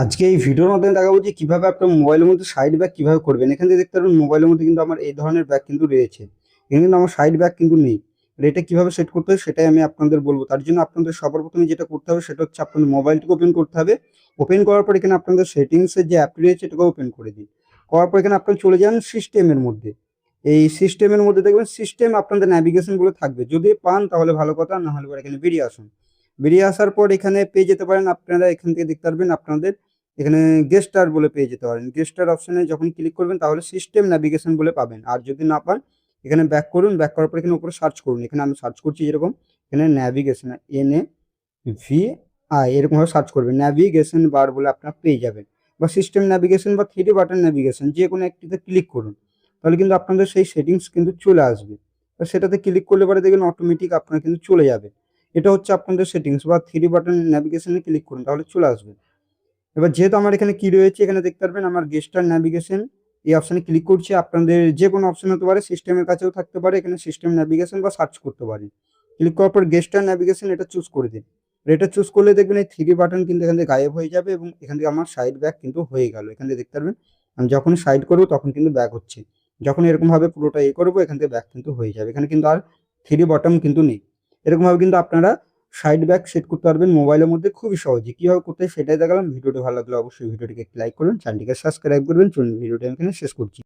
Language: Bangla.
আজকে এই ভিডিওর মাধ্যমে দেখাবো যে কিভাবে আপনার মোবাইলের মধ্যে সাইড ব্যাক কিভাবে করবেন। এখান থেকে দেখতে পারবেন মোবাইলের মধ্যে কিন্তু আমার এই ধরনের ব্যাক কিন্তু রয়েছে। এখানে কিন্তু আমার সাইড ব্যাক কিন্তু নেই। আর এটা কিভাবে সেট করতে হয় সেটাই আমি আপনাদের বলবো। তার জন্য আপনাদের সবার প্রথমে যেটা করতে হবে সেটা হচ্ছে আপনাদের মোবাইলটাকে ওপেন করতে হবে। ওপেন করার পর এখানে আপনাদের সেটিংসের যে অ্যাপটি রয়েছে এটাকে ওপেন করে দিন। করার পর এখানে আপনারা চলে যান সিস্টেমের মধ্যে। এই সিস্টেমের মধ্যে দেখবেন সিস্টেম আপনাদের ন্যাভিগেশন বলে থাকবে। যদি পান তাহলে ভালো কথা, না হলে পরে এখানে বেরিয়ে আসুন। বেরিয়ে আসার পর এখানে পেয়ে যেতে পারেন আপনারা, এখান থেকে দেখতে পারবেন আপনাদের এখানে গেস্টার বলে পেয়ে যেতে পারেন। গেস্টার অপশনে যখন ক্লিক করবেন তাহলে সিস্টেম ন্যাভিগেশন বলে পাবেন। আর যদি না পান এখানে ব্যাক করুন, ব্যাক করার পর এখানে উপরে সার্চ করুন। এখানে আমি সার্চ করছি যেরকম, এখানে ন্যাভিগেশন NAVI এরকমভাবে সার্চ করবেন, ন্যাভিগেশন বার বলে আপনারা পেয়ে যাবেন। বা সিস্টেম ন্যাভিগেশন বা থ্রি বাটন ন্যাভিগেশন যে কোনো একটিতে ক্লিক করুন, তাহলে কিন্তু আপনাদের সেই সেটিংস কিন্তু চলে আসবে। তো সেটাতে ক্লিক করলে পরে দেখবেন অটোমেটিক আপনারা কিন্তু চলে যাবে। এটা হচ্ছে আপনাদের সেটিংস। বা থ্রি বাটন ন্যাভিগেশনে ক্লিক করুন তাহলে চলে আসবে। এবার যেহেতু আমার এখানে কি রয়েছে, এখানে দেখতে পারবেন আমার গেস্টার ন্যাভিগেশন, এই অপশানে ক্লিক করছি। আপনাদের যে কোনো অপশন হতে পারে, সিস্টেমের কাছেও থাকতে পারে, এখানে সিস্টেম ন্যাভিগেশন বা সার্চ করতে পারেন। ক্লিক করার পর গেস্টার ন্যাভিগেশন এটা চুজ করে দিন। আর এটা চুজ করলে দেখবেন এই থ্রি বাটন কিন্তু এখান থেকে গায়েব হয়ে যাবে এবং এখান থেকে আমার সাইড ব্যাক কিন্তু হয়ে গেল। এখান থেকে দেখতে পারবেন আমি যখন সাইড করবো তখন কিন্তু ব্যাক হচ্ছে। যখন এরকমভাবে পুরোটা করবো এখান থেকে ব্যাক কিন্তু হয়ে যাবে। এখানে কিন্তু আর থ্রি বটম কিন্তু নেই। এরকমভাবে কিন্তু আপনারা সাইড ব্যাক সেট করতে পারবেন মোবাইলের মধ্যে খুবই সহজে। কিভাবে করতে হয় সেটাই দেখালাম। ভিডিওটি ভালো লাগলে অবশ্যই ভিডিওটিকে লাইক করুন, চ্যানেলটিকে সাবস্ক্রাইব করবেন। চলুন ভিডিওটি আমি এখানে শেষ করছি।